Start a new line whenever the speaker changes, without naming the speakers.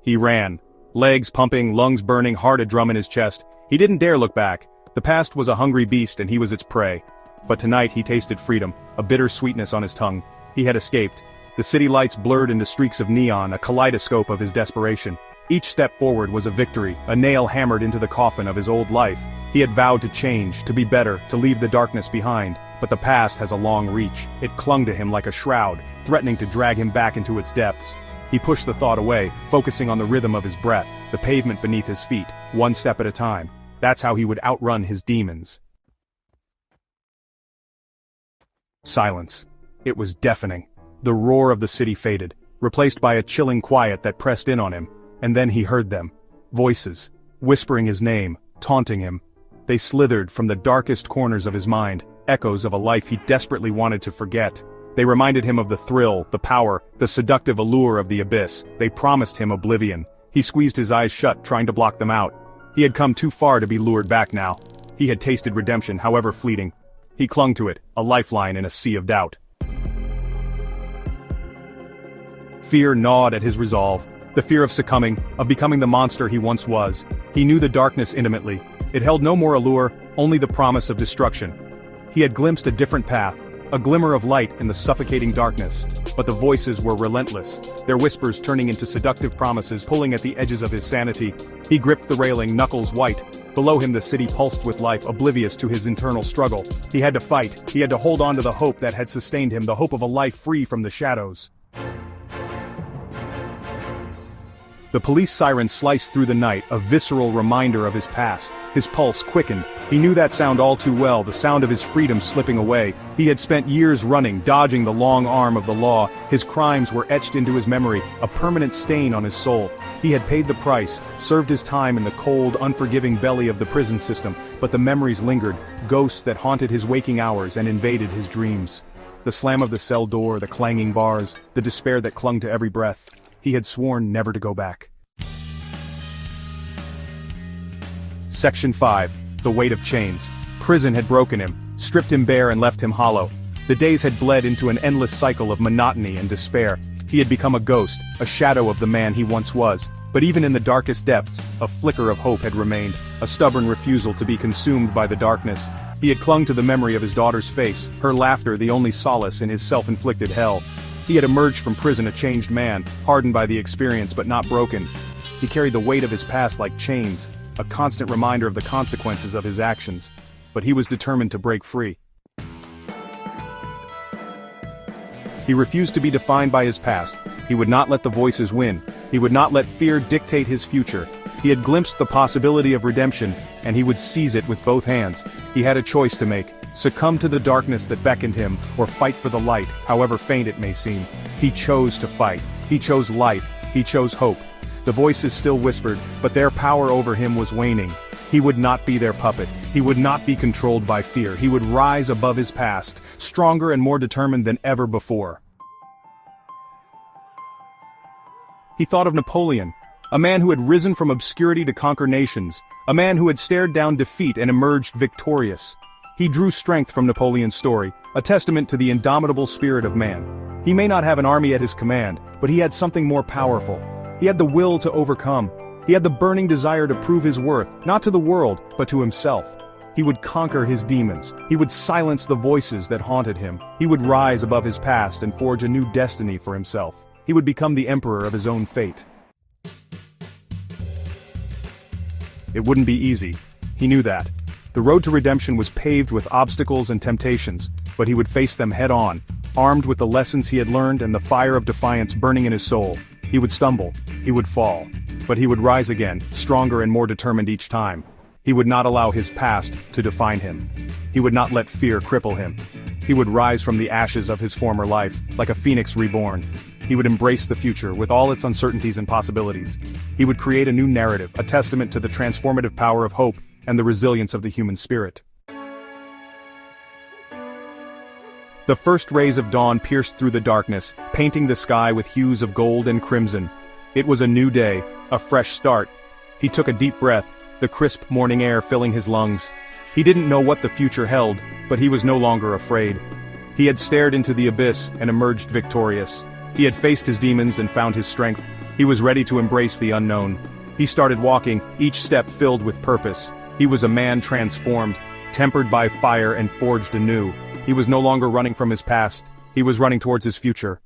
He ran. Legs pumping, lungs burning, heart a drum in his chest. He didn't dare look back. The past was a hungry beast and he was its prey. But tonight he tasted freedom, a bitter sweetness on his tongue. He had escaped. The city lights blurred into streaks of neon, a kaleidoscope of his desperation. Each step forward was a victory, a nail hammered into the coffin of his old life. He had vowed to change, to be better, to leave the darkness behind. But the past has a long reach. It clung to him like a shroud, threatening to drag him back into its depths. He pushed the thought away, focusing on the rhythm of his breath, the pavement beneath his feet, one step at a time. That's how he would outrun his demons. Silence. It was deafening. The roar of the city faded, replaced by a chilling quiet that pressed in on him. And then he heard them. Voices. Whispering his name, taunting him. They slithered from the darkest corners of his mind, echoes of a life he desperately wanted to forget. They reminded him of the thrill, the power, the seductive allure of the abyss. They promised him oblivion. He squeezed his eyes shut, trying to block them out. He had come too far to be lured back now. He had tasted redemption, however fleeting. He clung to it, a lifeline in a sea of doubt. Fear gnawed at his resolve. The fear of succumbing, of becoming the monster he once was. He knew the darkness intimately. It held no more allure, only the promise of destruction. He had glimpsed a different path, a glimmer of light in the suffocating darkness. But the voices were relentless, their whispers turning into seductive promises, pulling at the edges of his sanity. He gripped the railing, knuckles white. Below him the city pulsed with life, oblivious to his internal struggle. He had to fight. He had to hold on to the hope that had sustained him, the hope of a life free from the shadows. The police siren sliced through the night, a visceral reminder of his past. His pulse quickened. He knew that sound all too well, the sound of his freedom slipping away. He had spent years running, dodging the long arm of the law. His crimes were etched into his memory, a permanent stain on his soul. He had paid the price, served his time in the cold, unforgiving belly of the prison system, but the memories lingered, ghosts that haunted his waking hours and invaded his dreams. The slam of the cell door, the clanging bars, the despair that clung to every breath. He had sworn never to go back. Section 5. The weight of chains. Prison had broken him, stripped him bare and left him hollow. The days had bled into an endless cycle of monotony and despair. He had become a ghost, a shadow of the man he once was. But even in the darkest depths, a flicker of hope had remained, a stubborn refusal to be consumed by the darkness. He had clung to the memory of his daughter's face, her laughter the only solace in his self-inflicted hell. He had emerged from prison a changed man, hardened by the experience but not broken. He carried the weight of his past like chains, a constant reminder of the consequences of his actions. But he was determined to break free. He refused to be defined by his past. He would not let the voices win. He would not let fear dictate his future. He had glimpsed the possibility of redemption, and he would seize it with both hands. He had a choice to make: succumb to the darkness that beckoned him, or fight for the light, however faint it may seem. He chose to fight. He chose life. He chose hope. The voices still whispered, but their power over him was waning. He would not be their puppet. He would not be controlled by fear. He would rise above his past, stronger and more determined than ever before. He thought of Napoleon, a man who had risen from obscurity to conquer nations, a man who had stared down defeat and emerged victorious. He drew strength from Napoleon's story, a testament to the indomitable spirit of man. He may not have an army at his command, but he had something more powerful. He had the will to overcome. He had the burning desire to prove his worth, not to the world, but to himself. He would conquer his demons. He would silence the voices that haunted him. He would rise above his past and forge a new destiny for himself. He would become the emperor of his own fate. It wouldn't be easy. He knew that. The road to redemption was paved with obstacles and temptations, but he would face them head-on, armed with the lessons he had learned and the fire of defiance burning in his soul. He would stumble. He would fall. But he would rise again, stronger and more determined each time. He would not allow his past to define him. He would not let fear cripple him. He would rise from the ashes of his former life, like a phoenix reborn. He would embrace the future, with all its uncertainties and possibilities. He would create a new narrative, a testament to the transformative power of hope and the resilience of the human spirit. The first rays of dawn pierced through the darkness, painting the sky with hues of gold and crimson. It was a new day, a fresh start. He took a deep breath, the crisp morning air filling his lungs. He didn't know what the future held, but he was no longer afraid. He had stared into the abyss and emerged victorious. He had faced his demons and found his strength. He was ready to embrace the unknown. He started walking, each step filled with purpose. He was a man transformed, tempered by fire and forged anew. He was no longer running from his past. He was running towards his future.